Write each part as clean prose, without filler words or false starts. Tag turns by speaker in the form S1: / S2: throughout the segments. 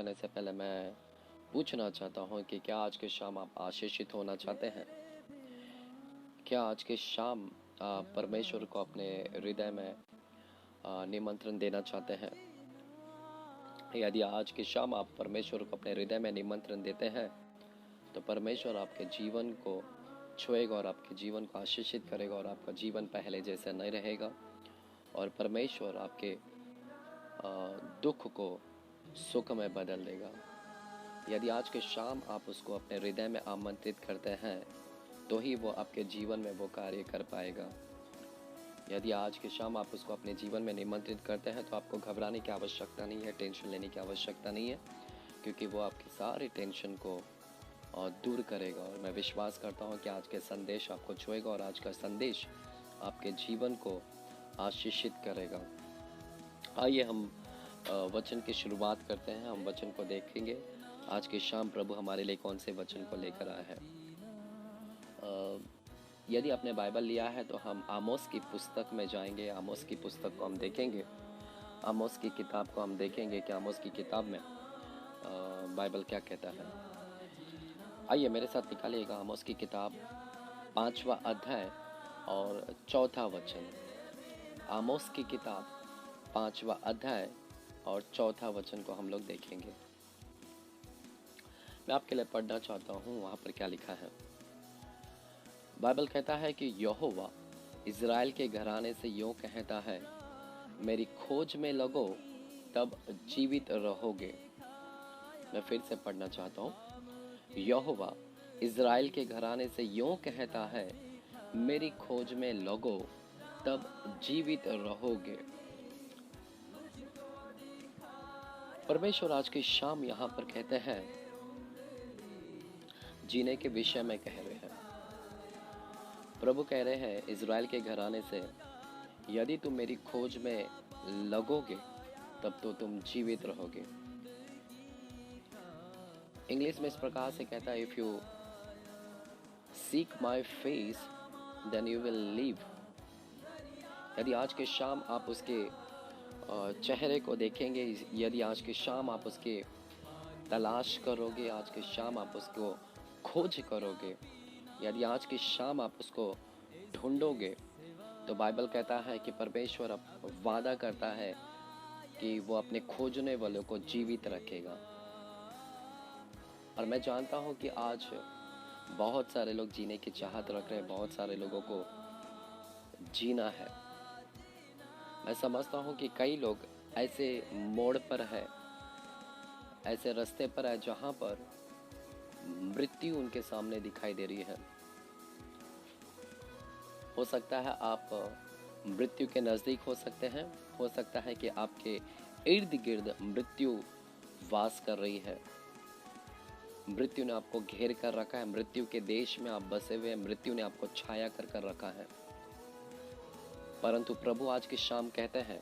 S1: करने से पहले मैं पूछना चाहता हूँ कि क्या आज के शाम आप आशीषित होना चाहते हैं? क्या आज के शाम परमेश्वर को अपने हृदय में निमंत्रण देना चाहते हैं? यदि आज की शाम आप परमेश्वर को अपने हृदय में निमंत्रण देते हैं तो परमेश्वर आपके जीवन को छुएगा और आपके जीवन को आशीषित करेगा और आपका जीवन पहले जैसा नहीं रहेगा और परमेश्वर आपके दुख को सुख में बदल देगा। यदि आज के शाम आप उसको अपने हृदय में आमंत्रित करते हैं तो ही वो आपके जीवन में वो कार्य कर पाएगा। यदि आज की शाम आप उसको अपने जीवन में निमंत्रित करते हैं तो आपको घबराने की आवश्यकता नहीं है, टेंशन लेने की आवश्यकता नहीं है, क्योंकि वो आपकी सारी टेंशन को दूर करेगा। और मैं विश्वास करता हूँ कि आज के संदेश आपको छुएगा और आज का संदेश आपके जीवन को आशीषित करेगा। आइए हम वचन की शुरुआत करते हैं। हम वचन को देखेंगे आज की शाम प्रभु हमारे लिए कौन से वचन को लेकर आया है। यदि आपने बाइबल लिया है तो हम आमोस की पुस्तक में जाएंगे। आमोस की पुस्तक को हम देखेंगे, आमोस की किताब को हम देखेंगे कि आमोस की किताब में बाइबल क्या कहता है। आइए मेरे साथ निकालिएगा आमोस की किताब 5वां अध्याय और 4था वचन। आमोस की किताब 5वां अध्याय और 4था वचन को हम लोग देखेंगे। मैं आपके लिए पढ़ना चाहता हूँ वहाँ पर क्या लिखा है। बाइबल कहता है कि यहोवा इज़राइल के घराने से यूँ कहता है, मेरी खोज में लगो तब जीवित रहोगे। मैं फिर से पढ़ना चाहता हूँ। यहोवा इज़राइल के घराने से यूँ कहता है, मेरी खोज में लगो तब जीवित रहोगे। परमेश्वर आज की शाम यहाँ पर कहते हैं, जीने के विषय में कह रहे हैं। प्रभु कह रहे हैं इज़राइल के घराने से, यदि तुम मेरी खोज में लगोगे तब तो तुम जीवित रहोगे। इंग्लिश में इस प्रकार से कहता है, if you seek my face then you will live. यदि आज के शाम आप उसके चेहरे को देखेंगे, यदि आज की शाम आप उसके तलाश करोगे, आज की शाम आप उसको खोज करोगे, यदि आज की शाम आप उसको ढूंढोगे, तो बाइबल कहता है कि परमेश्वर अब वादा करता है कि वो अपने खोजने वालों को जीवित रखेगा। और मैं जानता हूँ कि आज बहुत सारे लोग जीने की चाहत रख रहे हैं, बहुत सारे लोगों को जीना है। मैं समझता हूँ कि कई लोग ऐसे मोड़ पर है, ऐसे रास्ते पर है जहाँ पर मृत्यु उनके सामने दिखाई दे रही है। हो सकता है आप मृत्यु के नज़दीक हो सकते हैं, हो सकता है कि आपके इर्द गिर्द मृत्यु वास कर रही है। मृत्यु ने आपको घेर कर रखा है, मृत्यु के देश में आप बसे हुए हैं, मृत्यु ने आपको छाया कर रखा है। परंतु प्रभु आज की शाम कहते हैं,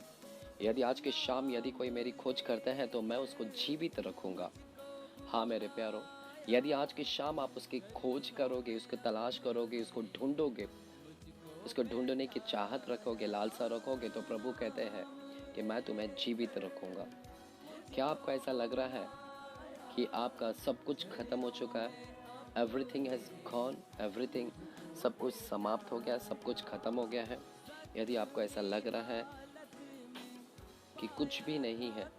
S1: यदि आज की शाम यदि कोई मेरी खोज करते हैं तो मैं उसको जीवित रखूंगा। हाँ मेरे प्यारों, यदि आज की शाम आप उसकी खोज करोगे, उसकी तलाश करोगे, उसको ढूंढोगे, उसको ढूंढने की चाहत रखोगे, लालसा रखोगे, तो प्रभु कहते हैं कि मैं तुम्हें जीवित रखूंगा। क्या आपको ऐसा लग रहा है कि आपका सब कुछ खत्म हो चुका है? एवरीथिंग हैज़ गॉन, एवरीथिंग, सब कुछ समाप्त हो गया, सब कुछ खत्म हो गया है। यदि आपको ऐसा लग रहा है कि कुछ भी नहीं है,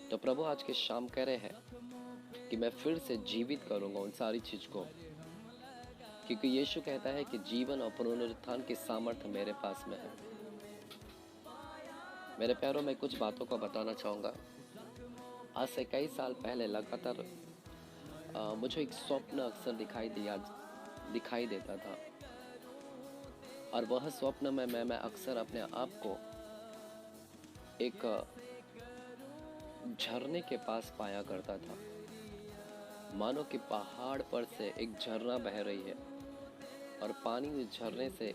S1: तो प्रभु आज के शाम कह रहे हैं कि मैं फिर से जीवित करूंगा उन सारी चीज को, क्योंकि यीशु कहता है कि जीवन और पुनरुत्थान की सामर्थ्य मेरे पास में है। मेरे प्यारों, मैं कुछ बातों को बताना चाहूँगा। आज से कई साल पहले लगातार मुझे एक स्वप्न अक्सर दिखाई देता था, और वह स्वप्न में मैं अक्सर अपने आप को एक झरने के पास पाया करता था। मानो कि पहाड़ पर से एक झरना बह रही है और पानी उस झरने से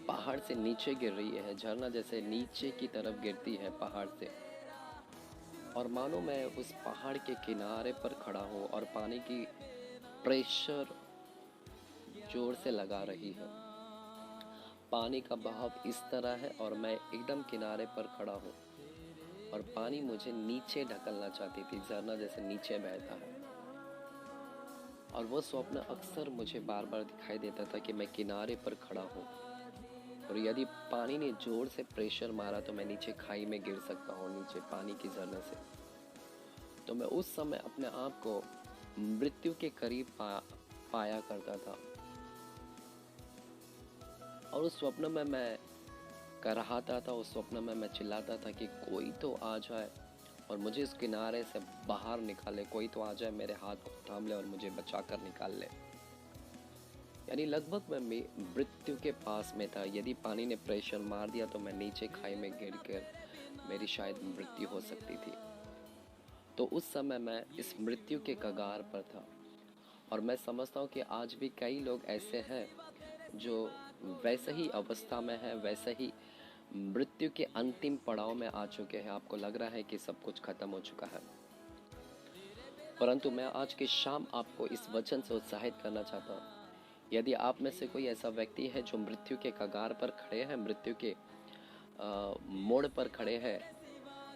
S1: पहाड़ से नीचे गिर रही है। झरना जैसे नीचे की तरफ गिरती है पहाड़ से, और मानो मैं उस पहाड़ के किनारे पर खड़ा हूँ और पानी की प्रेशर जोर से लगा रही है। पानी का बहाव इस तरह है और मैं एकदम किनारे पर खड़ा हूँ। और पानी मुझे नीचे ढकलना चाहती थी, झरना जैसे नीचे बहता है। और वो स्वप्न अक्सर मुझे बार बार दिखाई देता था कि मैं किनारे पर खड़ा हूँ, और यदि पानी ने जोर से प्रेशर मारा तो मैं नीचे खाई में गिर सकता हूँ, नीचे पानी की झरने से। तो मैं उस समय अपने आप को मृत्यु के करीब पाया करता था। और उस स्वप्न में मैं कराहता था, उस स्वप्न में मैं चिल्लाता था कि कोई तो आ जाए और मुझे इस किनारे से बाहर निकाले, कोई तो आ जाए मेरे हाथ को थाम ले और मुझे बचा कर निकाल ले। यानी लगभग मैं मृत्यु के पास में था। यदि पानी ने प्रेशर मार दिया तो मैं नीचे खाई में गिर कर मेरी शायद मृत्यु हो सकती थी। तो उस समय मैं इस मृत्यु के कगार पर था। और मैं समझता हूँ कि आज भी कई लोग ऐसे हैं जो वैसे ही अवस्था में है, वैसे ही मृत्यु के अंतिम पड़ाव में आ चुके हैं। आपको लग रहा है कि सब कुछ खत्म हो चुका है, परंतु मैं आज की शाम आपको इस वचन से उत्साहित करना चाहता हूँ। यदि आप में से कोई ऐसा व्यक्ति है जो मृत्यु के कगार पर खड़े हैं, मृत्यु के मोड़ पर खड़े हैं,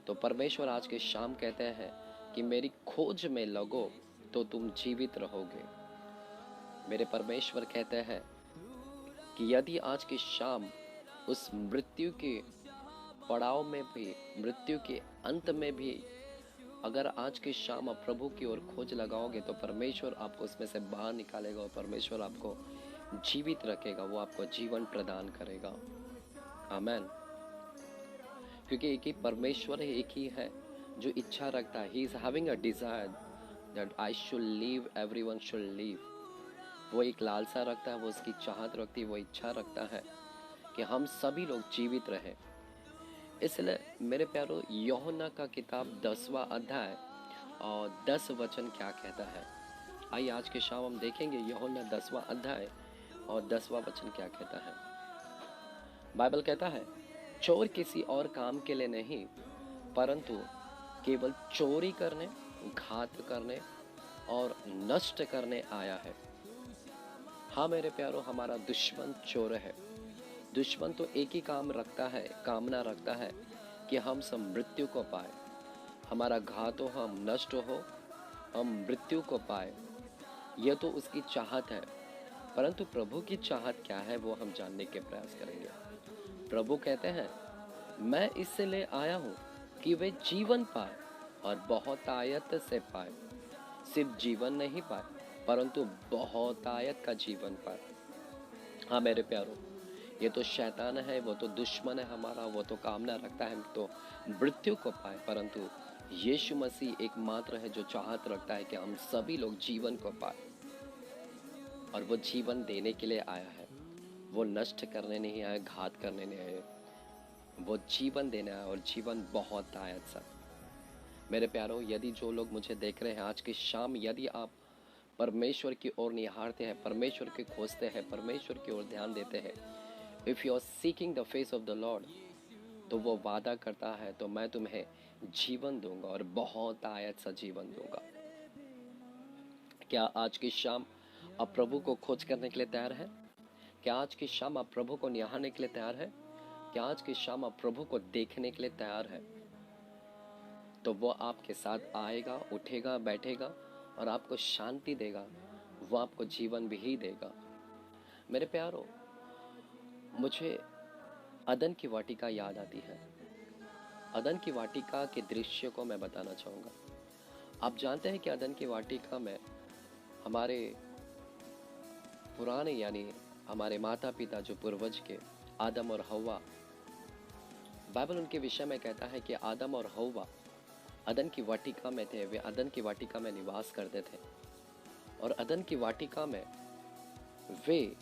S1: तो परमेश्वर आज के शाम कहते हैं कि मेरी खोज में लगो तो तुम जीवित रहोगे। मेरे परमेश्वर कहते हैं कि यदि आज की शाम उस मृत्यु के पड़ाव में भी, मृत्यु के अंत में भी अगर आज की शाम आप प्रभु की ओर खोज लगाओगे तो परमेश्वर आपको उसमें से बाहर निकालेगा और परमेश्वर आपको जीवित रखेगा, वो आपको जीवन प्रदान करेगा। आमेन। क्योंकि एक ही परमेश्वर है, एक ही है जो इच्छा रखता है। He is having a desire that I should live, everyone should live. वो एक लालसा रखता है, वो उसकी चाहत रखती है, वो इच्छा रखता है कि हम सभी लोग जीवित रहें। इसलिए मेरे प्यारो, यूहन्ना का किताब 10वां अध्याय और 10 वचन क्या कहता है। आइए आज के शाम हम देखेंगे यूहन्ना 10वां अध्याय और 10वां वचन क्या कहता है। बाइबल कहता है, चोर किसी और काम के लिए नहीं परंतु केवल चोरी करने, घात करने और नष्ट करने आया है। हाँ मेरे प्यारो, हमारा दुश्मन चोर है। दुश्मन तो एक ही काम रखता है, कामना रखता है कि हम सब मृत्यु को पाए, हमारा घात हो, हम नष्ट हो, हम मृत्यु को पाए। यह तो उसकी चाहत है। परंतु प्रभु की चाहत क्या है वो हम जानने के प्रयास करेंगे। प्रभु कहते हैं, मैं इससे ले आया हूँ कि वे जीवन पाए और बहुतायत से पाए। सिर्फ जीवन नहीं पाए परंतु बहुतायत का जीवन पाए। हाँ मेरे प्यारो, ये तो शैतान है, वो तो दुश्मन है हमारा, वो तो कामना रखता है तो मृत्यु को पाए, परंतु यीशु मसीह एकमात्र है जो चाहत रखता है कि हम सभी लोग जीवन को पाए। और वो जीवन देने के लिए आया है, वो नष्ट करने नहीं आया, घात करने नहीं आया, वो जीवन देने आया और जीवन बहुत आयत सा। मेरे प्यारो, यदि जो लोग मुझे देख रहे हैं आज की शाम, यदि आप परमेश्वर की ओर निहारते हैं, परमेश्वर के खोजते हैं, परमेश्वर की ओर ध्यान देते हैं, if you are seeking the face of the Lord, तो वो वादा करता है तो मैं तुम्हें जीवन दूंगा और बहुत आयत सा जीवन दूंगा। क्या आज की शाम आप प्रभु को खोज करने के लिए तैयार हैं? क्या आज की शाम आप प्रभु को निहारने के लिए तैयार हैं? क्या आज की शाम आप प्रभु को देखने के लिए तैयार हैं? तो वो आपके साथ आएगा, उठेगा, बैठेगा और आपको शांति देगा, वो आपको जीवन भी देगा। मेरे प्यारो, मुझे अदन की वाटिका याद आती है। अदन की वाटिका के दृश्य को मैं बताना चाहूँगा। आप जानते हैं कि अदन की वाटिका में हमारे पुराने यानी हमारे माता पिता जो पूर्वज के आदम और हव्वा, बाइबल उनके विषय में कहता है कि आदम और हव्वा अदन की वाटिका में थे। वे अदन की वाटिका में निवास करते थे और अदन की वाटिका में वे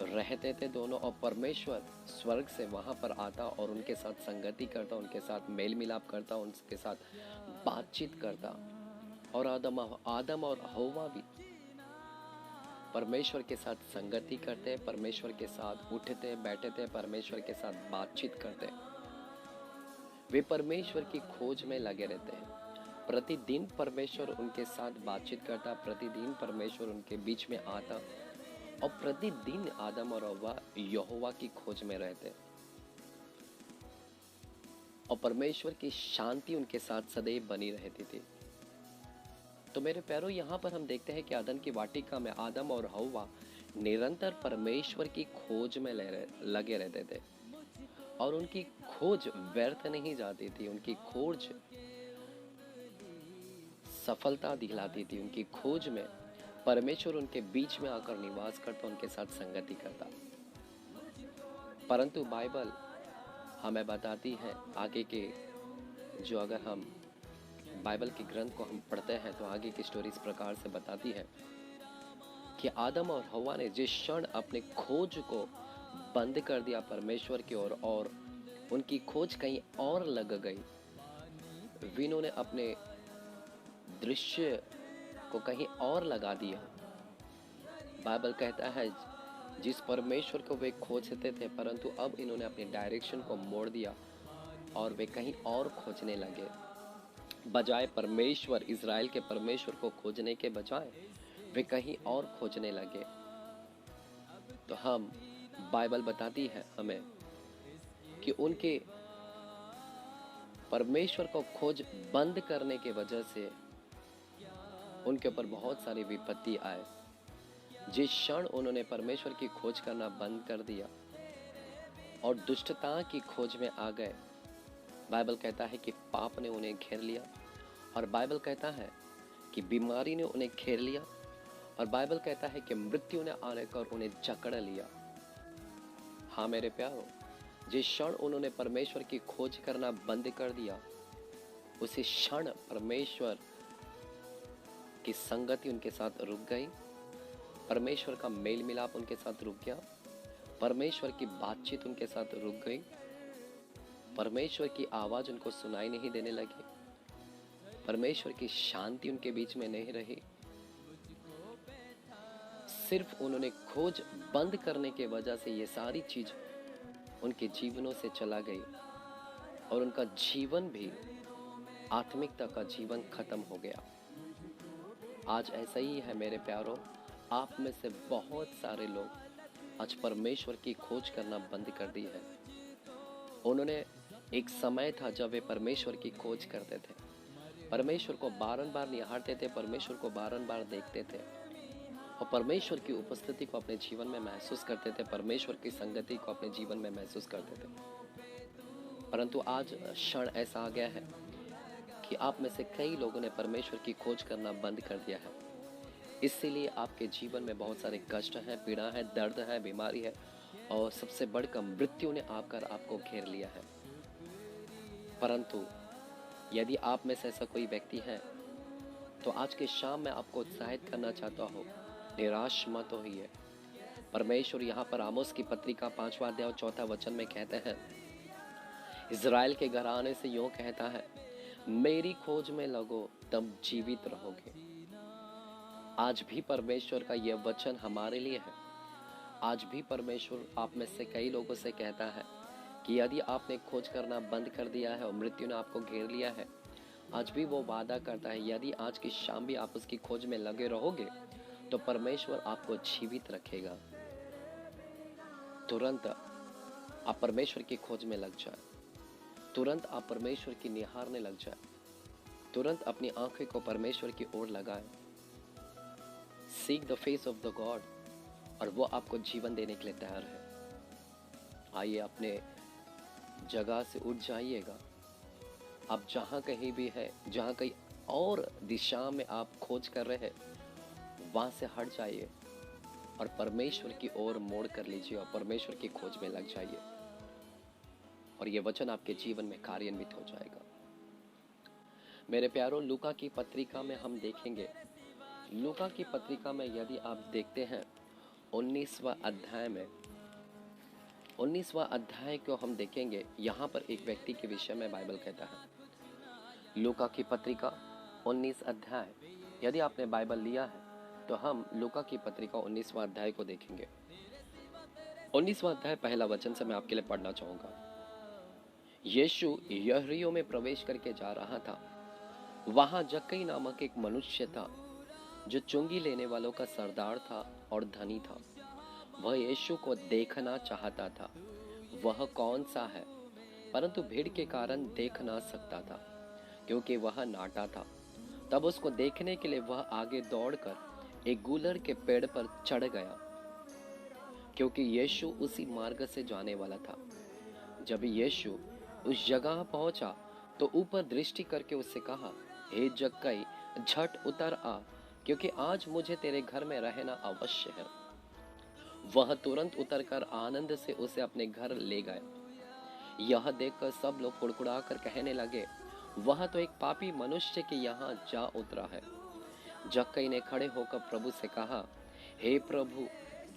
S1: रहते थे दोनों, और परमेश्वर स्वर्ग से वहां पर आता और उनके साथ संगति करता, उनके साथ मेल मिलाप करता, उनके साथ बातचीत करता। और आदम और हव्वा भी परमेश्वर के साथ संगति करते, परमेश्वर के साथ उठते बैठते, परमेश्वर के साथ बातचीत करते। वे परमेश्वर की खोज में लगे रहते हैं। प्रतिदिन परमेश्वर उनके साथ बातचीत करता, प्रतिदिन परमेश्वर उनके बीच में आता और प्रतिदिन आदम और हव्वा यहोवा की खोज में रहते। और परमेश्वर की शांति उनके साथ सदैव बनी रहती थी। तो मेरे प्यारों, यहाँ पर हम देखते हैं कि अदन की वाटिका में आदम और हव्वा निरंतर परमेश्वर की खोज में लगे रहते थे और उनकी खोज व्यर्थ नहीं जाती थी। उनकी खोज सफलता दिलाती थी। उनकी खोज में परमेश्वर उनके बीच में आकर निवास करता, उनके साथ संगति करता। परंतु बाइबल हमें बताती है आगे के, जो अगर हम बाइबल के ग्रंथ को हम पढ़ते हैं तो आगे की स्टोरी इस प्रकार से बताती है कि आदम और हव्वा ने जिस क्षण अपने खोज को बंद कर दिया परमेश्वर की ओर और उनकी खोज कहीं और लग गई, विनों ने अपने दृश्य को कहीं और लगा दिया। बाइबल कहता है जिस परमेश्वर को वे खोजते थे, परंतु अब इन्होंने अपने डायरेक्शन को मोड़ दिया और वे कहीं और खोजने लगे। बजाय परमेश्वर, इज़राइल के परमेश्वर को खोजने के बजाय वे कहीं और खोजने लगे। तो हम बाइबल बताती है हमें कि उनके परमेश्वर को खोज बंद करने के वजह से उनके ऊपर बहुत सारी विपत्ति आए। जिस क्षण उन्होंने परमेश्वर की खोज करना बंद कर दिया और दुष्टता की खोज में आ गए, बाइबल कहता है कि पाप ने उन्हें घेर लिया और बाइबल कहता है कि बीमारी ने उन्हें घेर लिया और बाइबल कहता है कि मृत्यु ने आने कर उन्हें जकड़ लिया। हाँ मेरे प्यारों, जिस क्षण उन्होंने परमेश्वर की खोज करना बंद कर दिया, उसी क्षण परमेश्वर की संगति उनके साथ रुक गई, परमेश्वर का मेल मिलाप उनके साथ रुक गया, परमेश्वर की बातचीत उनके साथ रुक गई, परमेश्वर की आवाज उनको सुनाई नहीं देने लगी, परमेश्वर की शांति उनके बीच में नहीं रही। सिर्फ उन्होंने खोज बंद करने के वजह से ये सारी चीज उनके जीवनों से चला गई और उनका जीवन भी, आत्मिकता का जीवन खत्म हो गया। आज ऐसा ही है मेरे प्यारों, आप में से बहुत सारे लोग आज परमेश्वर की खोज करना बंद कर दी है। उन्होंने, एक समय था जब वे परमेश्वर की खोज करते थे, परमेश्वर को बारंबार निहारते थे, परमेश्वर को बारंबार देखते थे और परमेश्वर की उपस्थिति को अपने जीवन में महसूस करते थे, परमेश्वर की संगति को अपने जीवन में महसूस करते थे। परंतु आज क्षण ऐसा आ गया है कि आप में से कई लोगों ने परमेश्वर की खोज करना बंद कर दिया है। इसीलिए आपके जीवन में बहुत सारे कष्ट हैं, पीड़ा है, दर्द है, बीमारी है और सबसे बढ़कर मृत्यु ने आकर आपको घेर लिया है। परंतु यदि आप में से ऐसा कोई व्यक्ति है तो आज के शाम में आपको उत्साहित करना चाहता हो, निराश मत होइए। परमेश्वर यहाँ पर आमोस की पत्रिका 5वां अध्याय और 4वां वचन में कहते हैं, इज़राइल के घराने से यूं कहता है, मेरी खोज में लगो तब जीवित रहोगे। आज भी परमेश्वर का यह वचन हमारे लिए है। आज भी परमेश्वर आप में से कई लोगों से कहता है कि यदि आपने खोज करना बंद कर दिया है और मृत्यु ने आपको घेर लिया है, आज भी वो वादा करता है यदि आज की शाम भी आप उसकी खोज में लगे रहोगे तो परमेश्वर आपको जीवित रखेगा। तुरंत आप परमेश्वर की खोज में लग जाए, तुरंत आप परमेश्वर की निहारने लग जाए, तुरंत अपनी आंखें को परमेश्वर की ओर लगाएं। Seek the face of the God और वो आपको जीवन देने के लिए तैयार है। आइए अपने जगह से उठ जाइएगा। आप जहाँ कहीं भी है, जहाँ कहीं और दिशा में आप खोज कर रहे हैं, वहाँ से हट जाइए और परमेश्वर की ओर मोड़ कर लीजिए और परमेश्वर की खोज में लग जाइए और ये वचन आपके जीवन में कार्यान्वित हो जाएगा। मेरे प्यारों, लूका की पत्रिका में हम देखेंगे, लूका की पत्रिका में यदि आप देखते हैं 19वां अध्याय में, 19वां अध्याय को हम देखेंगे, यहाँ पर एक व्यक्ति के विषय में बाइबल कहता है। लूका की पत्रिका 19 अध्याय, यदि आपने बाइबल लिया है तो हम लूका की पत्रिका 19वां अध्याय को देखेंगे। 19वां अध्याय पहला वचन से मैं आपके लिए पढ़ना चाहूंगा। यीशु यरीहो में प्रवेश करके जा रहा था। वहां जक्कई नामक एक मनुष्य था जो चुंगी लेने वालों का सरदार था और धनी था। वह यीशु को देखना चाहता था, वह कौन सा है परंतु भीड़ के कारण देख ना सकता था, क्योंकि वह नाटा था। तब उसको देखने के लिए वह आगे दौड़कर एक गूलर के पेड़ पर चढ़ गया, क्योंकि यीशु उसी मार्ग से जाने वाला था। जब यीशु उस जगह पहुंचा तो ऊपर दृष्टि करके उससे कहा, हे जक्कई, झट उतर आ, क्योंकि आज मुझे तेरे घर में रहना अवश्य है। वह तुरंत उतरकर आनंद से उसे अपने घर ले गए। यह देखकर सब लोग कुड़कुड़ाकर कहने लगे, वह तो एक पापी मनुष्य के यहाँ जा उतरा है। जक्कई ने खड़े होकर प्रभु से कहा, हे प्रभु,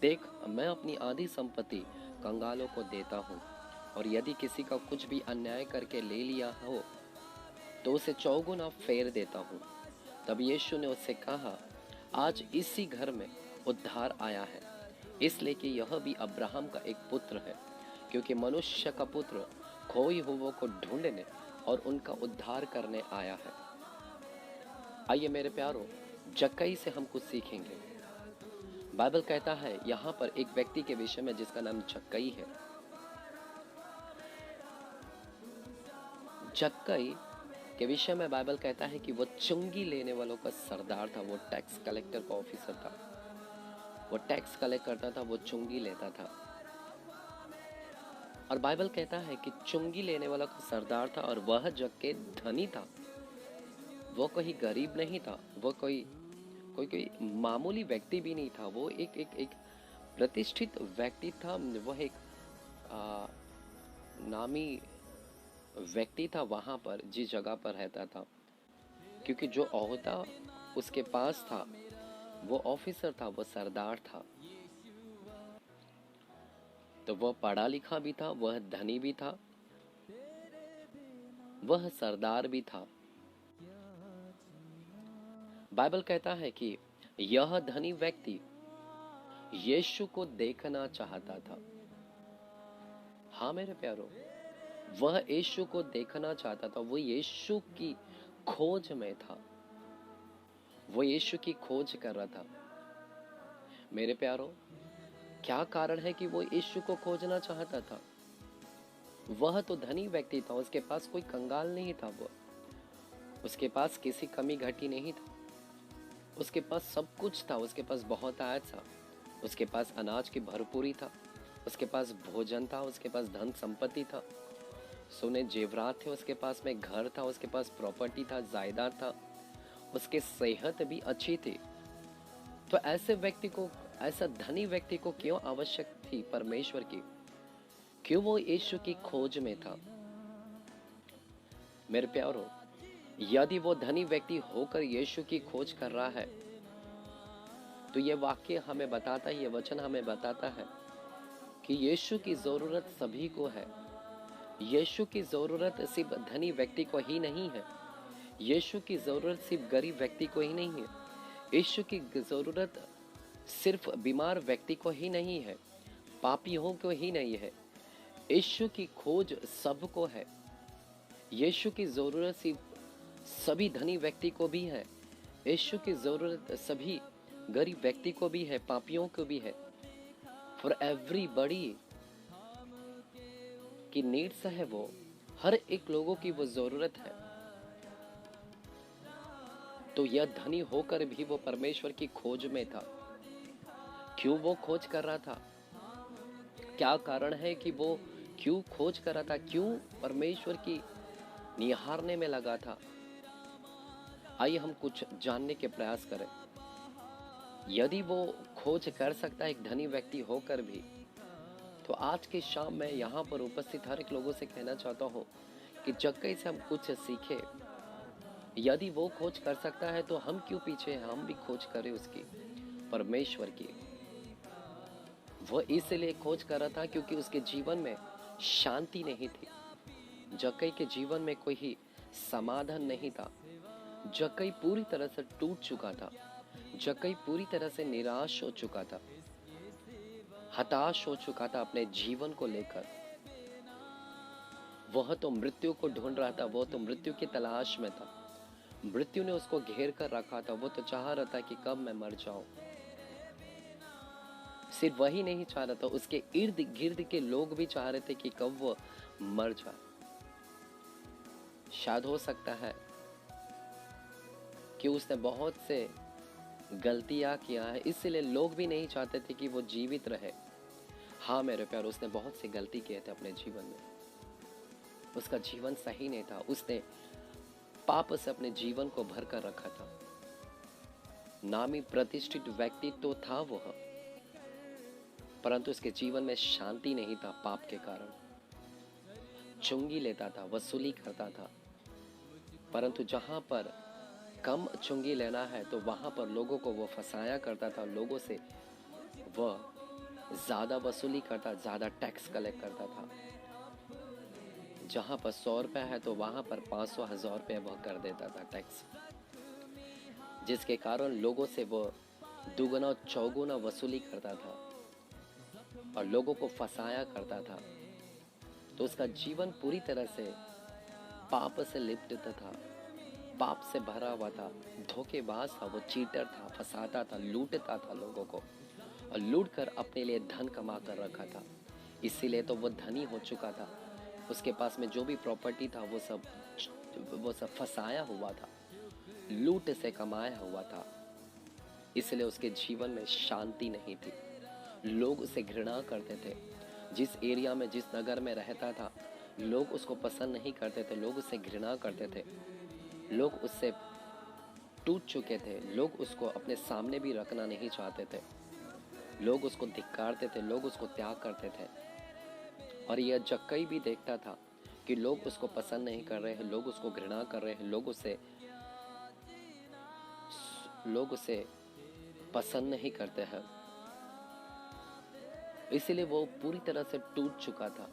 S1: देख, मैं अपनी आधी संपत्ति कंगालों को देता हूँ, और यदि किसी का कुछ भी अन्याय करके ले लिया हो तो उसे चौगुना फेर देता हूँ। तब यीशु ने उससे कहा, आज इसी घर में उद्धार आया है, इसलिए कि यह भी अब्राहम का एक पुत्र है, क्योंकि मनुष्य का पुत्र खोई हुओं को ढूंढने और उनका उद्धार करने आया है। आइए मेरे प्यारो, जक्कई से हम कुछ सीखेंगे। बाइबल कहता है यहाँ पर एक व्यक्ति के विषय में जिसका नाम जक्कई है। जक्कई के विषय में बाइबल कहता है कि वो चुंगी लेने वालों का सरदार था। वो टैक्स कलेक्टर का ऑफिसर था। वो टैक्स कलेक्ट करता था, वो चुंगी लेता था। और बाइबल कहता है कि चुंगी लेने वाला का सरदार था, और वह जक्कई धनी था। वो कोई गरीब नहीं था, वो कोई मामूली व्यक्ति भी नहीं था। वो एक प्रतिष्ठित व्यक्ति था। वह एक नामी व्यक्ति था वहां पर, जिस जगह पर रहता था, क्योंकि जो ओहदा उसके पास था, वो ऑफिसर था, वो सरदार था। तो वह पढ़ा लिखा भी था, वह धनी भी था, वह सरदार भी था। बाइबल कहता है कि यह धनी व्यक्ति यीशु को देखना चाहता था। हाँ मेरे प्यारो, वह यीशु को देखना चाहता था। वो यीशु की खोज में था। वो यीशु की खोज कर रहा था। मेरे प्यारो, क्या कारण है कि वो यीशु को खोजना चाहता था? वह तो धनी व्यक्ति था, उसके पास कोई कंगाल नहीं था। वो उसके पास किसी कमी घटी नहीं था। उसके पास सब कुछ था। उसके पास बहुत आय था। उसके पास अनाज की भरपूरी था। उसके पास भोजन था। उसके पास धन संपत्ति था। सोने जेवरात थे उसके पास में। घर था, उसके पास प्रॉपर्टी था, जायदाद था। उसके सेहत भी अच्छी थी। तो ऐसे व्यक्ति को, ऐसा धनी व्यक्ति को क्यों आवश्यक थी परमेश्वर की? क्यों वो यीशु की खोज में था? मेरे प्यारो, यदि वो धनी व्यक्ति होकर यीशु की खोज कर रहा है, तो ये वाक्य हमें बताता है, ये वचन हमें बताता है कि यीशु की जरूरत सभी को है। यीशु की जरूरत सिर्फ धनी व्यक्ति को ही नहीं है। यीशु की जरूरत सिर्फ गरीब व्यक्ति को ही नहीं है। यीशु की जरूरत सिर्फ बीमार व्यक्ति को ही नहीं है, पापियों को ही नहीं है। यीशु की खोज सबको है। यीशु की जरूरत सिर्फ सभी धनी व्यक्ति को भी है। यीशु की जरूरत सभी गरीब व्यक्ति को भी है, पापियों को भी है। फॉर एवरीबॉडी की नीड्स है वो। हर एक लोगों की वो जरूरत है। तो यह धनी होकर भी वो परमेश्वर की खोज में था। क्यों वो खोज कर रहा था? क्या कारण है कि वो क्यों खोज कर रहा था? क्यों परमेश्वर की निहारने में लगा था? आइए हम कुछ जानने के प्रयास करें। यदि वो खोज कर सकता है एक धनी व्यक्ति होकर भी, तो आज की शाम में यहाँ पर उपस्थित हर एक लोगों से कहना चाहता हूँ कि जक्कई से हम कुछ सीखे। यदि वो खोज कर सकता है तो हम क्यों पीछे हैं? हम भी खोज करें उसकी, परमेश्वर की। वह इसलिए खोज कर रहा था क्योंकि उसके जीवन में शांति नहीं थी। जक्कई के जीवन में कोई ही समाधान नहीं था। जक्कई पूरी तरह से टूट चुका था। जक्कई पूरी तरह से निराश हो चुका था, हताश हो चुका था अपने जीवन को लेकर। वह तो मृत्यु को ढूंढ रहा था। वह तो मृत्यु की तलाश में था। मृत्यु ने उसको घेर कर रखा था। वो तो चाह रहा था कि कब मैं मर जाऊं। सिर्फ वही नहीं चाह रहा था, उसके इर्द गिर्द के लोग भी चाह रहे थे कि कब वो मर जाए। शायद हो सकता है कि उसने बहुत से गलतियां किया है, इसलिए लोग भी नहीं चाहते थे कि वो जीवित रहे। हाँ मेरे प्यार, उसने बहुत सी गलती किए थे अपने जीवन में। उसका जीवन सही नहीं था, उसने पाप से अपने जीवन को भर कर रखा था। नामी प्रतिष्ठित व्यक्ति तो था वो, परंतु उसके जीवन में शांति नहीं था। पाप के कारण चुंगी लेता था, वसूली करता था, परंतु जहां पर कम चुंगी लेना है तो वहां पर लोगों को वो फंसाया करता था। लोगों से वह ज्यादा वसूली करता, ज्यादा टैक्स कलेक्ट करता था। जहां पर 100 रुपए है तो वहां पर 500 1000 रुपये वह कर देता था टैक्स, जिसके कारण लोगों से वो दुगना चौगुना वसूली करता था और लोगों को फंसाया करता था। तो उसका जीवन पूरी तरह से पाप से लिप्त था, पाप से भरा हुआ था, धोखेबाज था, वो चीटर था, फंसाता था, लूटता था लोगों को और लूट कर अपने लिए धन कमा कर रखा था। इसीलिए तो वो धनी हो चुका था। उसके पास में जो भी प्रॉपर्टी था वो सब फंसाया हुआ था, लूट से कमाया हुआ था। इसलिए उसके जीवन में शांति नहीं थी। लोग उसे घृणा करते थे। जिस एरिया में, जिस नगर में रहता था, लोग उसको पसंद नहीं करते थे, लोग उससे घृणा करते थे, लोग उससे टूट चुके थे, लोग उसको अपने सामने भी रखना नहीं चाहते थे, लोग उसको धिक्कारते थे, लोग उसको त्याग करते थे। और यह जक्कई भी देखता था कि लोग उसको पसंद नहीं कर रहे हैं, लोग उसको घृणा कर रहे हैं, लोग उसे पसंद नहीं करते हैं। इसीलिए वो पूरी तरह से टूट चुका था।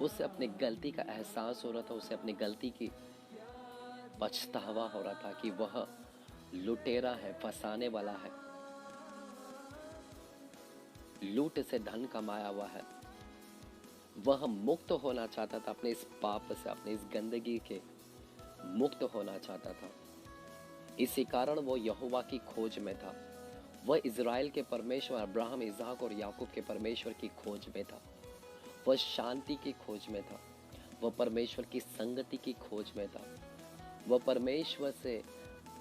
S1: उसे अपनी गलती का एहसास हो रहा था, उसे अपनी गलती की पछतावा हो रहा था कि वह लुटेरा है, फंसाने वाला है, लूट से धन कमाया हुआ है। वह मुक्त होना चाहता था अपने इस पाप से, अपने इस गंदगी के मुक्त होना चाहता था। इसी कारण वो यहोवा की खोज में था। वह इज़राइल के परमेश्वर अब्राहम, इसहाक और याकूब के परमेश्वर की खोज में था। वह शांति की खोज में था। वह परमेश्वर की संगति की खोज में था। वह परमेश्वर से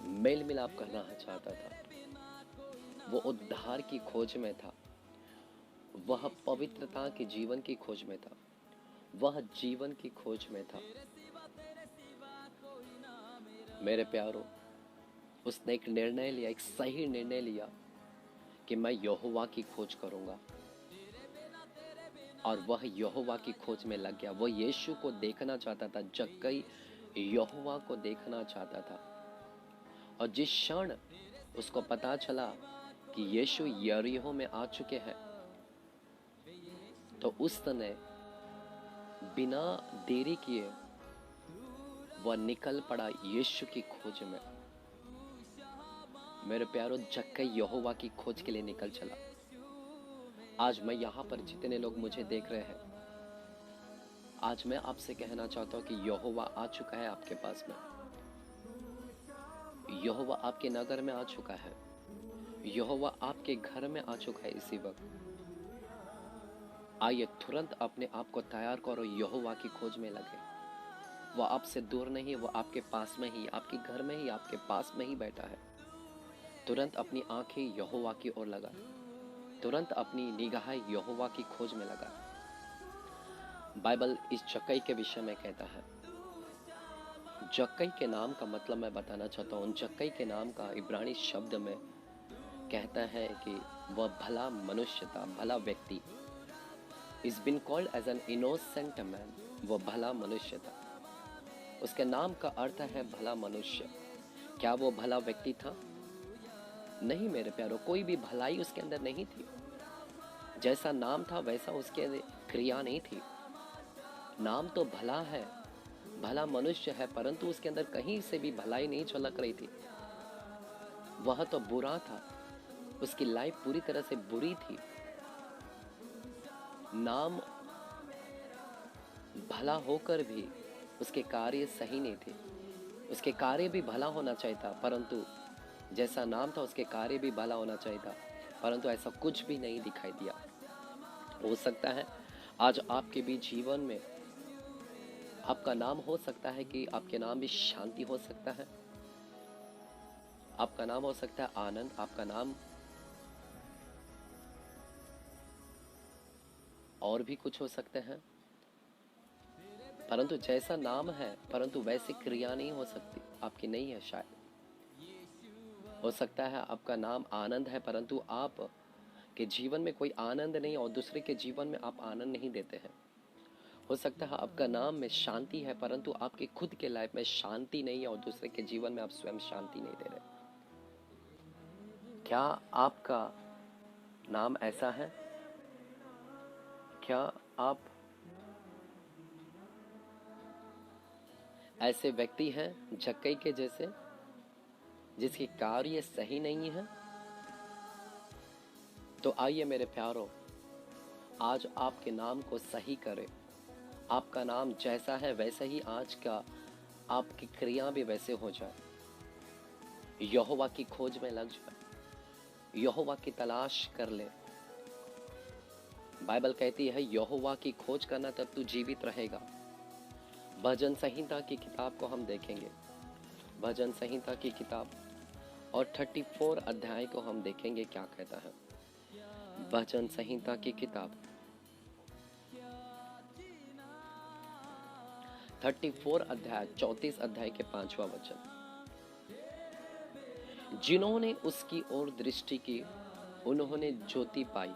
S1: मेल मिलाप करना चाहता था। वो उद्धार की खोज में था। वह पवित्रता के जीवन की खोज में था। वह जीवन की खोज में था। मेरे प्यारो, उसने एक निर्णय लिया, एक सही निर्णय लिया कि मैं यहोवा की खोज करूंगा। और वह यहोवा की खोज में लग गया। वह यीशु को देखना चाहता था। जक्कई यहोवा को देखना चाहता था। और जिस क्षण उसको पता चला कि यीशु यरीहो में आ चुके हैं, तो उसने बिना देरी किए वह निकल पड़ा यीशु की खोज में। मेरे प्यारो, जक्कई यहोवा की खोज के लिए निकल चला। आज मैं यहाँ पर जितने लोग मुझे देख रहे हैं, आज मैं आपसे कहना चाहता हूँ कि यहोवा आ चुका है आपके पास में। यहोवा आपके नगर में आ चुका है। यहोवा आपके घर में आ चुका है इसी वक्त। आइए तुरंत अपने आप को तैयार करो, यहोवा की खोज में लगे। वह आपसे दूर नहीं, वह आपके पास में ही, आपके घर में ही, आपके पास में ही बैठा है। तुरंत अपनी आंखें यहोवा की ओर लगा, तुरंत अपनी निगाह यहोवा की खोज में लगा। बाइबल इस जक्कई के विषय में कहता है। जक्कई के नाम का मतलब मैं बताना चाहता हूँ। जक्कई के नाम का इब्रानी शब्द में कहता है कि वह भला मनुष्य था, भला व्यक्ति। Is been called as an innocent man. वह भला मनुष्य था। उसके नाम का अर्थ है भला मनुष्य। क्या वो भला व्यक्ति था? नहीं मेरे प्यारो, कोई भी भलाई उसके अंदर नहीं थी। जैसा नाम था वैसा उसके क्रिया नहीं थी। नाम तो भला है, भला मनुष्य है, परंतु उसके अंदर कहीं से भी भलाई नहीं झलक रही थी। वह तो बुरा था। उसकी लाइफ पूरी तरह से बुरी थी। नाम भला होकर भी उसके कार्य सही नहीं थे। उसके कार्य भी भला होना चाहिए था, परंतु जैसा नाम था उसके कार्य भी भला होना चाहिए था, परंतु ऐसा कुछ भी नहीं दिखाई दिया। हो सकता है आज आपके भी जीवन में आपका नाम हो सकता है कि आपके नाम भी शांति हो सकता है, आपका नाम हो सकता है आनंद, आपका नाम और भी कुछ हो सकते हैं। परंतु जैसा नाम है परंतु वैसी क्रिया नहीं हो सकती, आपकी नहीं है शायद। हो सकता है आपका नाम आनंद है परंतु आप के जीवन में कोई आनंद नहीं और दूसरे के जीवन में आप आनंद नहीं देते हैं। हो सकता है आपका नाम में शांति है परंतु आपके खुद के लाइफ में शांति नहीं है और दूसरे के जीवन में आप स्वयं शांति नहीं दे रहे। क्या आपका नाम ऐसा है? क्या आप ऐसे व्यक्ति हैं जक्कई के जैसे जिसके कार्य सही नहीं है? तो आइए मेरे प्यारों, आज आपके नाम को सही करें। आपका नाम जैसा है वैसे ही आज का आपकी क्रिया भी वैसे हो जाए। यहोवा की खोज में लग जाए, यहोवा की तलाश कर ले। बाइबल कहती है यहोवा की खोज करना तब तू जीवित रहेगा। भजन संहिता की किताब को हम देखेंगे, भजन संहिता की किताब और 34 अध्याय को हम देखेंगे क्या कहता है। भजन संहिता की किताब 34 अध्याय 34 अध्याय के 5वां वचन। जिन्होंने उसकी ओर दृष्टि की उन्होंने ज्योति पाई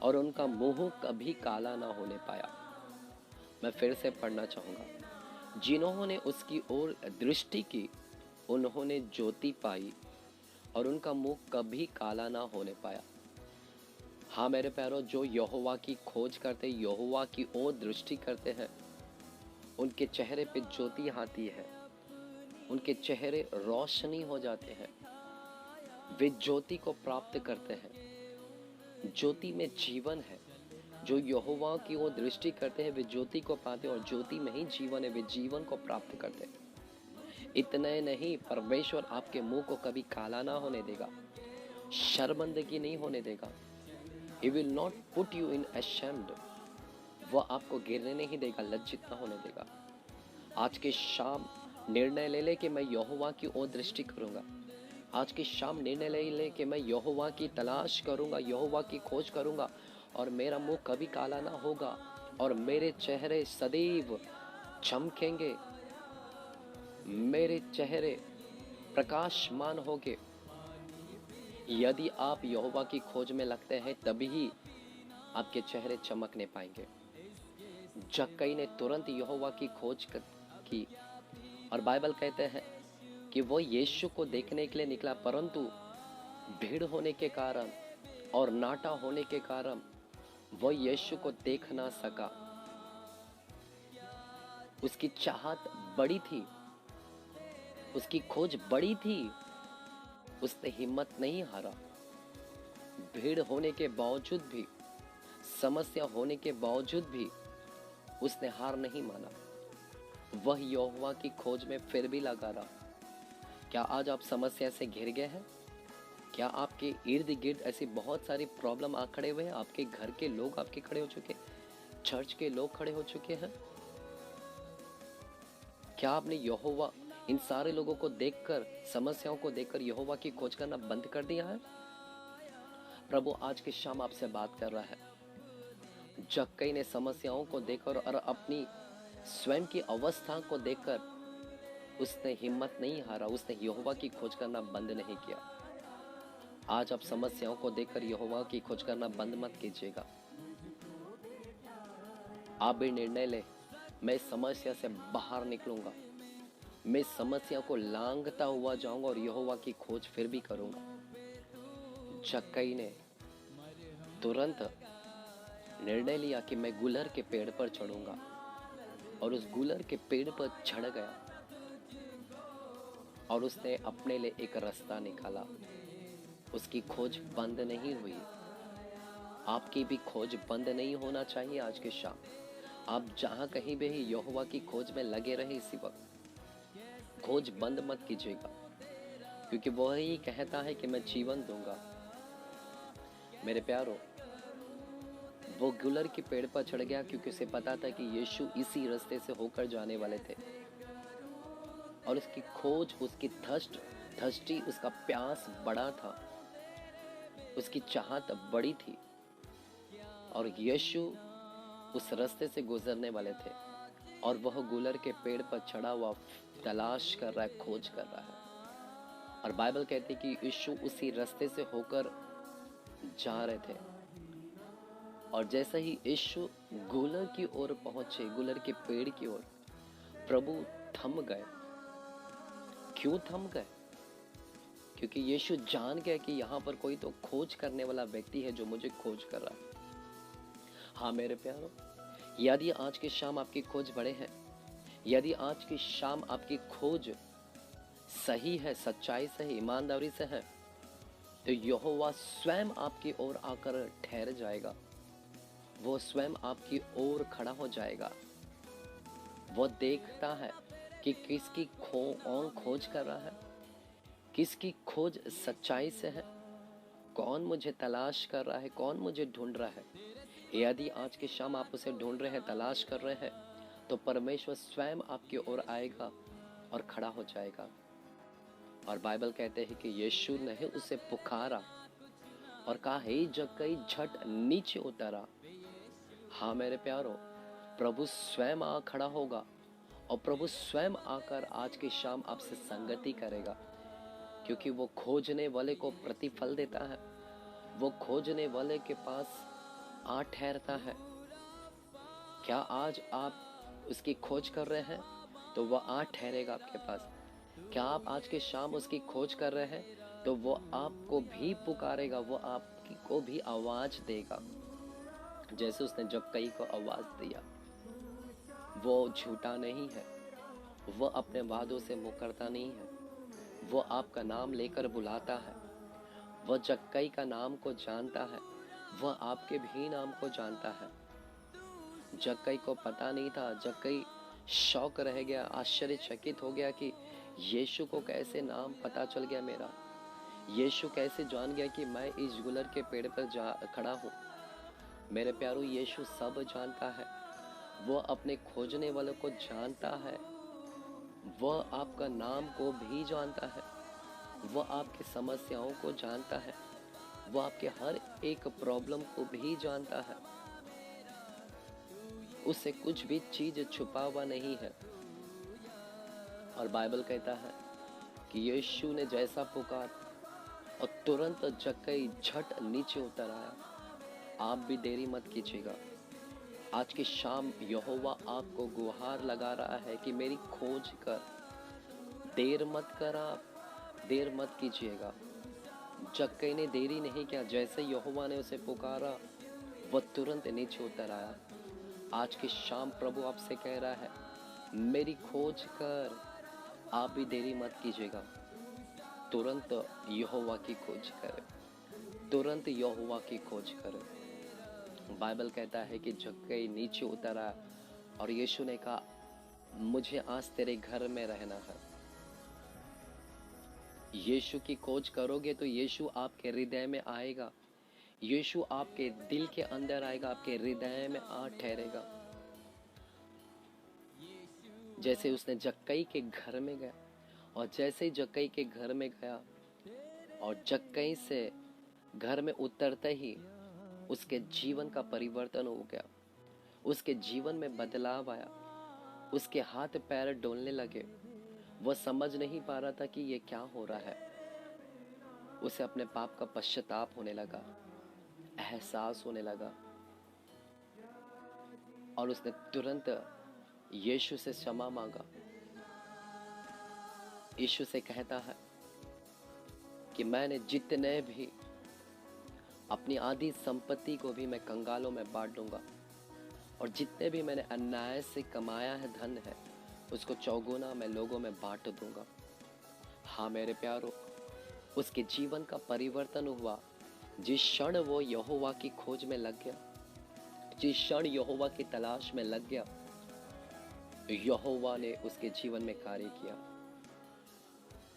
S1: और उनका मुंह कभी काला ना होने पाया। मैं फिर से पढ़ना चाहूंगा। जिन्होंने उसकी ओर दृष्टि की उन्होंने ज्योति पाई और उनका मुंह कभी काला ना होने पाया। हाँ मेरे प्यारों, जो यहोवा की खोज करते, यहोवा की ओर दृष्टि करते हैं, उनके चेहरे पे ज्योति आती है, उनके चेहरे रोशनी हो जाते हैं, वे ज्योति को प्राप्त करते हैं। ज्योति में जीवन है। जो यहोवा की ओर दृष्टि करते हैं वे ज्योति को पाते हैं और ज्योति में ही जीवन है, वे जीवन को प्राप्त करते हैं। इतने नहीं, परमेश्वर आपके मुंह को कभी काला ना होने देगा, शर्मिंदगी नहीं होने देगा। He will not put you in ashamed. वह आपको गिरने नहीं देगा, लज्जित ना होने देगा। आज के शाम निर्णय ले ले कि मैं यहोवा की ओर दृष्टि करूंगा। आज की शाम निर्णय ले ले कि मैं यहोवा की तलाश करूंगा, यहोवा की खोज करूंगा और मेरा मुंह कभी काला ना होगा और मेरे चेहरे सदैव चमकेंगे, मेरे चेहरे प्रकाशमान होंगे। यदि आप यहोवा की खोज में लगते हैं तभी आपके चेहरे चमकने पाएंगे। जक्कई ने तुरंत यहोवा की खोज की और बाइबल कहते हैं कि वो यीशु को देखने के लिए निकला परंतु भीड़ होने के कारण और नाटा होने के कारण वो यीशु को देख ना सका। उसकी चाहत बड़ी थी, उसकी खोज बड़ी थी, उसने हिम्मत नहीं हारा। भीड़ होने के बावजूद भी, समस्या होने के बावजूद भी उसने हार नहीं माना। वह यहोवा की खोज में फिर भी लगा रहा। क्या आज आप समस्या से घिर गए हैं? क्या आपके इर्द गिर्द ऐसी बहुत सारी प्रॉब्लम आ खड़े हुए हैं? आपके घर के लोग आपके खड़े हो चुके, चर्च के लोग खड़े हो चुके हैं? क्या आपने यहोवा, इन सारे लोगों को देखकर, समस्याओं को देखकर यहोवा की खोज करना बंद कर दिया है? प्रभु आज की शाम आपसे बात कर रहा है। जक्कई ने समस्याओं को देखकर और अपनी स्वयं की अवस्था को देखकर उसने हिम्मत नहीं हारा, उसने यहोवा की खोज करना बंद नहीं किया। आज आप समस्याओं को देखकर यहोवा की खोज करना बंद मत कीजिएगा। आप भी निर्णय ले, मैं इस समस्या से बाहर निकलूंगा, मैं इस समस्या को लांघता हुआ जाऊंगा और यहोवा की खोज फिर भी करूंगा। जक्कई ने तुरंत निर्णय लिया कि मैं गुलर के पेड़ पर चढ़ूंगा और उस गुलर के पेड़ पर चढ़ गया और उसने अपने लिए एक रास्ता निकाला। उसकी खोज बंद नहीं हुई। आपकी भी खोज बंद नहीं होना चाहिए। आज के शाम आप जहां कहीं भी यहोवा की खोज में लगे रहे, इसी वक्त खोज बंद मत कीजिएगा, क्योंकि वह ही कहता है कि मैं जीवन दूंगा। मेरे प्यारों, वो गुलर के पेड़ पर चढ़ गया क्योंकि उसे पता था कि यीशु इसी रास्ते से होकर जाने वाले थे। और उसकी खोज, उसकी थर्स्टी, उसका प्यास बड़ा था, उसकी चाहत बड़ी थी। और यीशु उस रास्ते से गुजरने वाले थे और वह गुलर के पेड़ पर चढ़ा हुआ तलाश कर रहा है, खोज कर रहा है। और बाइबल कहती है कि यीशु उसी रास्ते से होकर जा रहे थे। और जैसे ही यीशु गुलर की ओर पहुंचे, गुलर के पेड़ की ओर, प्रभु थम गए। क्यों थम गए? क्योंकि यीशु जान गया कि यहाँ पर कोई तो खोज करने वाला व्यक्ति है जो मुझे खोज कर रहा है। हाँ मेरे प्यारों, यदि आज की शाम आपकी खोज बड़े हैं, यदि आज की शाम आपकी खोज सही है, सच्चाई से है, ईमानदारी से है, तो यहोवा स्वयं आपकी ओर आकर ठहर जाएगा। वो स्वयं आपकी ओर खड़ा हो जाएगा। वो देखता है कि किसकी कौन खोज कर रहा है, किसकी खोज सच्चाई से है, कौन मुझे तलाश कर रहा है, कौन मुझे ढूंढ रहा है। यदि आज की शाम आप उसे ढूंढ रहे हैं, तलाश कर रहे हैं, तो परमेश्वर स्वयं आपकी ओर आएगा और खड़ा हो जाएगा। और बाइबल कहते हैं कि यीशु ने उसे पुकारा और कहा, हे जक्कई, झट नीचे उतरा। हाँ मेरे प्यारों, प्रभु स्वयं आ खड़ा होगा और प्रभु स्वयं आकर आज की शाम आपसे संगति करेगा, क्योंकि वो खोजने वाले को प्रतिफल देता है। वो खोजने वाले के पास आ ठहरता है। क्या आज आप उसकी खोज कर रहे हैं? तो वह आ ठहरेगा आपके पास। क्या आप आज की शाम उसकी खोज कर रहे हैं? तो वो आपको भी पुकारेगा, वो आपको भी आवाज देगा, जैसे उसने जक्कई को आवाज दिया। वो झूठा नहीं है, वो अपने वादों से मुकरता नहीं है। वो आपका नाम लेकर बुलाता है। वह जक्कई का नाम को जानता है, वह आपके भी नाम को जानता है। जक्कई को पता नहीं था। जक्कई शौक रह गया, आश्चर्यचकित हो गया कि यीशु को कैसे नाम पता चल गया मेरा। यीशु कैसे जान गया कि मैं इस गुलर के पेड़ पर खड़ा हूँ। मेरे प्यारों, यीशु सब जानता है। वह अपने खोजने वालों को जानता है। वह आपका नाम को भी जानता है। वह आपकी समस्याओं को जानता है। वह आपके हर एक प्रॉब्लम को भी जानता है। उससे कुछ भी चीज छुपा हुआ नहीं है। और बाइबल कहता है कि यीशु ने जैसा पुकार और तुरंत जक्कई झट नीचे उतर आया। आप भी देरी मत कीजिएगा। आज की शाम यहोवा आपको गुहार लगा रहा है कि मेरी खोज कर, देर मत कर, आप देर मत कीजिएगा। जक्कई ने देरी नहीं किया। जैसे यहोवा ने उसे पुकारा, वह तुरंत नीचे उतर आया। आज की शाम प्रभु आपसे कह रहा है, मेरी खोज कर। आप भी देरी मत कीजिएगा। तुरंत यहोवा की खोज करें, तुरंत यहोवा की खोज करें। बाइबल कहता है कि जक्कई नीचे उतरा और यीशु ने कहा, मुझे आज तेरे घर में रहना है। यीशु की खोज करोगे तो यीशु आपके हृदय में आएगा। यीशु आपके दिल के अंदर आएगा, आपके हृदय में आ ठहरेगा। जैसे उसने जक्कई के घर में गया, और जैसे ही जक्कई के घर में गया और जक्कई से घर में उतरते ही उसके जीवन का परिवर्तन हो गया। उसके जीवन में बदलाव आया। उसके हाथ पैर डोलने लगे। वह समझ नहीं पा रहा था कि ये क्या हो रहा है। उसे अपने पाप का पश्चाताप होने लगा, एहसास होने लगा, और उसने तुरंत यीशु से क्षमा मांगा। यीशु से कहता है कि मैंने जितने भी अपनी आधी संपत्ति को भी मैं कंगालों में बांट दूंगा, और जितने भी मैंने अन्याय से कमाया है धन है, उसको चौगुना मैं लोगों में बांट दूंगा। हाँ मेरे प्यारों, उसके जीवन का परिवर्तन हुआ जिस क्षण वो यहोवा की खोज में लग गया, जिस क्षण यहोवा की तलाश में लग गया। यहोवा ने उसके जीवन में कार्य किया।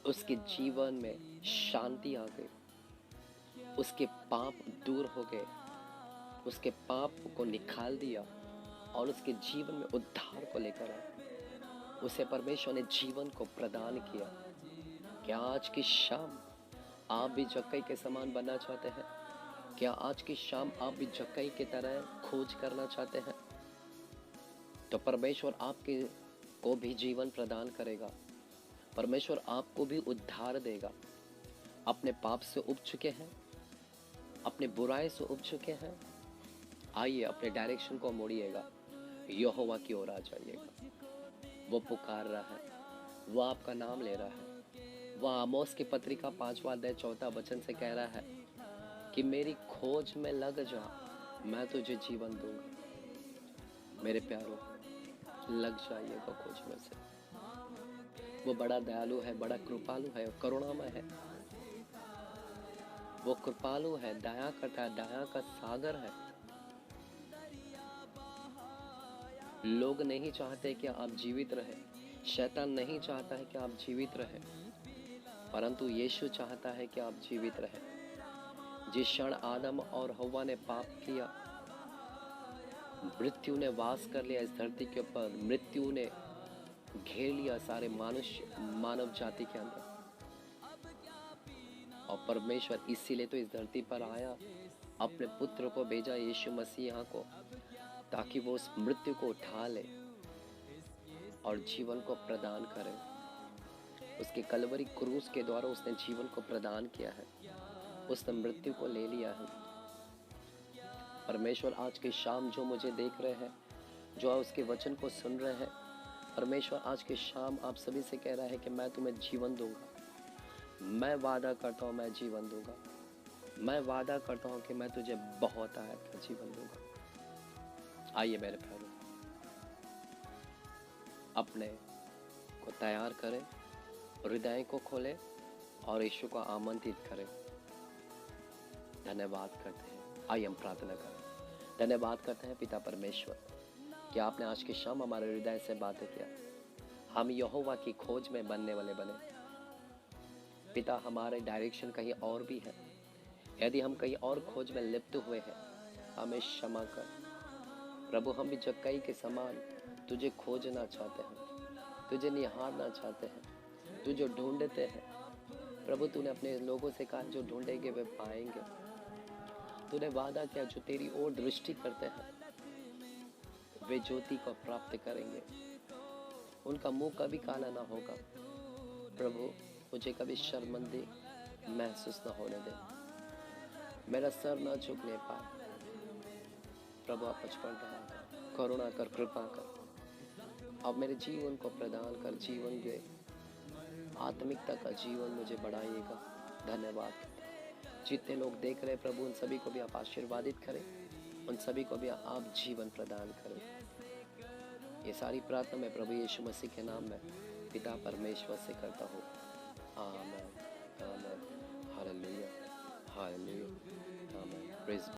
S1: उसके जीवन में शांति आ गई। उसके पाप दूर हो गए। उसके पाप को निकाल दिया और उसके जीवन में उद्धार को लेकर आए। उसे परमेश्वर ने जीवन को प्रदान किया। क्या आज की शाम आप भी जक्कई के समान बनना चाहते हैं? क्या आज की शाम आप भी जक्कई की तरह खोज करना चाहते हैं? तो परमेश्वर आपके को भी जीवन प्रदान करेगा। परमेश्वर आपको भी उद्धार देगा। अपने पाप से उब चुके हैं, अपने बुराई से उब चुके हैं, आइए अपने डायरेक्शन को मोड़िएगा, यहोवा की ओर आ जाइएगा। वो पुकार रहा है, वो आपका नाम ले रहा है। वह आमोस की पत्रिका 5वां अध्याय 4वां वचन से कह रहा है कि मेरी खोज में लग जा, मैं तुझे जीवन दूंगा। मेरे प्यारों, लग जाइएगा खोज में से। वो बड़ा दयालु है, बड़ा कृपालु है, करुणामय है। वो कृपालु है, दया करता है, दया का सागर है। लोग नहीं चाहते कि आप जीवित रहे, शैतान नहीं चाहता है कि आप जीवित रहे, परंतु यीशु चाहता है कि आप जीवित रहे। जिस क्षण आदम और हव्वा ने पाप किया, मृत्यु ने वास कर लिया इस धरती के ऊपर। मृत्यु ने घेर लिया सारे मानव जाति के अंदर। और परमेश्वर इसीलिए तो इस धरती पर आया, अपने पुत्र को भेजा, यीशु मसीहा को, ताकि वो उस मृत्यु को उठा ले और जीवन को प्रदान करे। उसके कलवरी क्रूस के द्वारा उसने जीवन को प्रदान किया है, उसने मृत्यु को ले लिया है। परमेश्वर आज की शाम जो मुझे देख रहे हैं, जो उसके वचन को सुन रहे हैं, परमेश्वर आज की शाम आप सभी से कह रहा है कि मैं तुम्हें जीवन दूंगा। मैं वादा करता हूँ मैं जीवन दूंगा। मैं वादा करता हूँ कि मैं तुझे बहुत आयत का जीवन दूंगा। आइए मेरे प्यारे, अपने को तैयार करें, हृदय को खोलें और यीशु को आमंत्रित करें। धन्यवाद करते हैं। आइए हम प्रार्थना करें। धन्यवाद करते हैं पिता परमेश्वर कि आपने आज की शाम हमारे हृदय से बातें किया। हम यहोवा की खोज में बनने वाले बने। पिता, हमारे डायरेक्शन कहीं और भी है। यदि हम कहीं और खोज में लिप्त हुए हैं, हमें क्षमा कर प्रभु। हम भी जक्कई के समान तुझे खोजना चाहते हैं, तुझे निहारना चाहते हैं, तुझे ढूंढते हैं प्रभु। तूने अपने लोगों से कहा जो ढूंढेंगे वे पाएंगे। तूने वादा किया जो तेरी ओर दृष्टि करते हैं वे ज्योति को प्राप्त करेंगे, उनका मुंह कभी काला ना होगा। प्रभु, मुझे कभी शर्मिंदगी महसूस न होने दे, मेरा सर न झुकने पाए। प्रभु आप मुझ पर दया कर, करुणा कर, कृपा कर। अब मेरे जीवन को प्रदान कर, जीवन के आत्मिकता का जीवन मुझे बढ़ाइएगा। धन्यवाद। जितने लोग देख रहे प्रभु, उन सभी को भी आप आशीर्वादित करें, उन सभी को भी आप जीवन प्रदान करें। ये सारी प्रार्थना मैं प्रभु यीशु मसीह के नाम में पिता परमेश्वर से करता हूँ। आमीन, आमीन, हालेलुया, हालेलुया, आमीन। प्रेज़